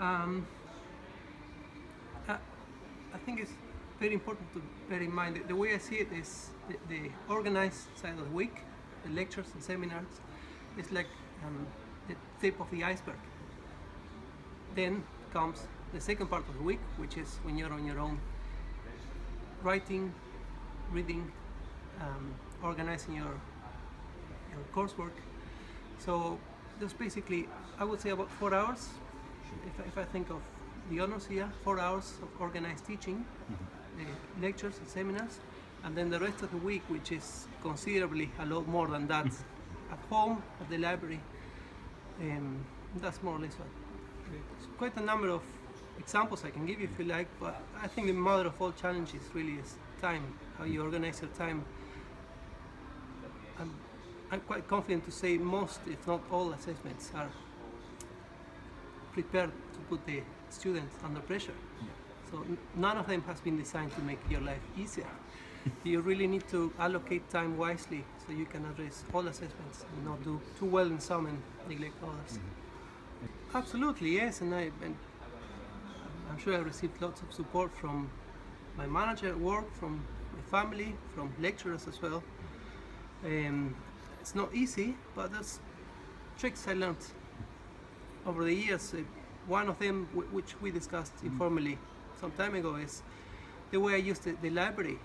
Um, I, I think it's very important to bear in mind that the way I see it is the organized side of the week, the lectures and seminars, is like the tip of the iceberg. Then comes the second part of the week, which is when you're on your own, writing, reading, organizing your coursework. So there's basically, I would say, about 4 hours. If I think of the honors here, 4 hours of organized teaching, the lectures and seminars, and then the rest of the week, which is considerably a lot more than that, at home, at the library. That's more or less what. It's quite a number of examples I can give you if you like, but I think the mother of all challenges really is time, how you organize your time. I'm quite confident to say most, if not all, assessments are prepared to put the student under pressure. So none of them has been designed to make your life easier. You really need to allocate time wisely so you can address all assessments and not do too well in some and neglect others. Absolutely, yes, and I'm sure I received lots of support from my manager at work, from my family, from lecturers as well. It's not easy, but there's tricks I learned over the years. One of them, which we discussed informally some time ago, is the way I used the library.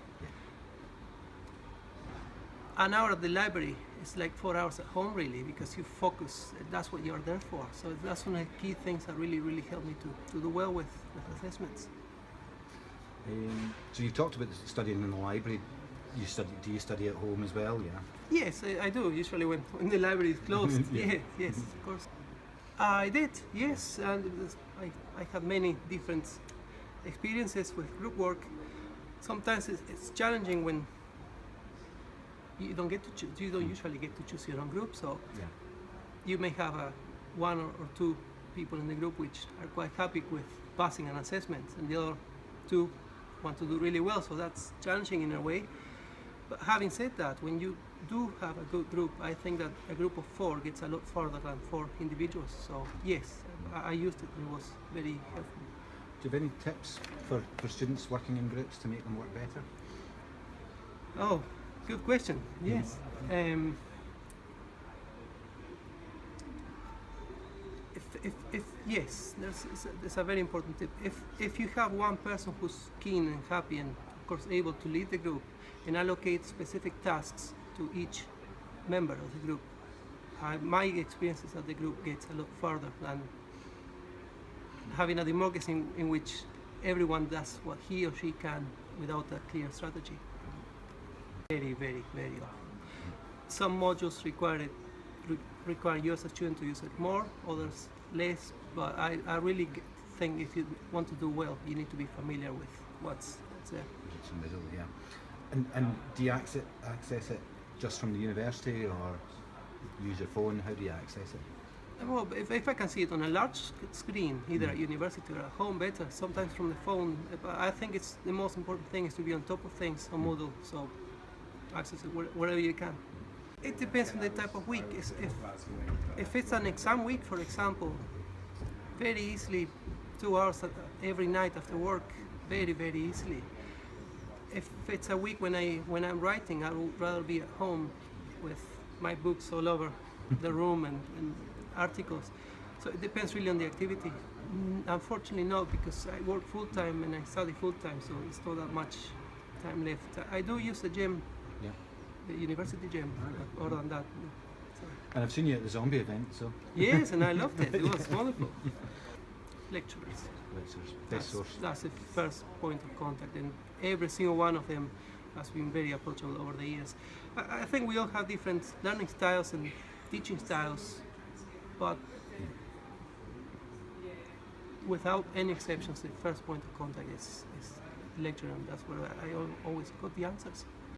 An hour at the library is like 4 hours at home, really, because you focus. That's what you're there for. So that's one of the key things that really helped me to do well with assessments. So you talked about studying in the library. Do you study at home as well? Yeah. Yes, I do. Usually when the library is closed. Yes, of course. I did. Yes, and I had many different experiences with group work. Sometimes it's challenging when you don't get to choose. You don't usually get to choose your own group, so you may have one or two people in the group which are quite happy with passing an assessment, and the other two want to do really well. So that's challenging in a way. But having said that, when you do have a good group, I think that a group of 4 gets a lot further than 4 individuals. So yes, I used it. It was very helpful. Do you have any tips for students working in groups to make them work better? Oh, good question. Yes. Yes, there's a very important tip. If you have one person who's keen and happy and of course able to lead the group and allocate specific tasks to each member of the group, my experience is that the group gets a lot further than having a democracy in which everyone does what he or she can without a clear strategy. Very often. Some modules require you as a student to use it more, others less, but I really think if you want to do well, you need to be familiar with what's there. It's in the middle, yeah. And do you access it just from the university or use your phone? How do you access it? Well, if I can see it on a large screen, either at university or at home, better. Sometimes from the phone. But I think it's the most important thing is to be on top of things on Moodle, so access it wherever you can. It depends on the type of week. If it's an exam week, for example, very easily 2 hours every night after work, very easily. If it's a week when I'm writing, I would rather be at home with my books all over the room and articles. So it depends really on the activity. Unfortunately not, because I work full-time and I study full-time, so it's not that much time left. I do use the gym, the university gym, other than that. So. And I've seen you at the zombie event, so... Yes, and I loved it. It was wonderful. Lecturers. Best source. That's the first point of contact, and every single one of them has been very approachable over the years. I think we all have different learning styles and teaching styles, but without any exceptions, the first point of contact is lecture, and that's where I always got the answers.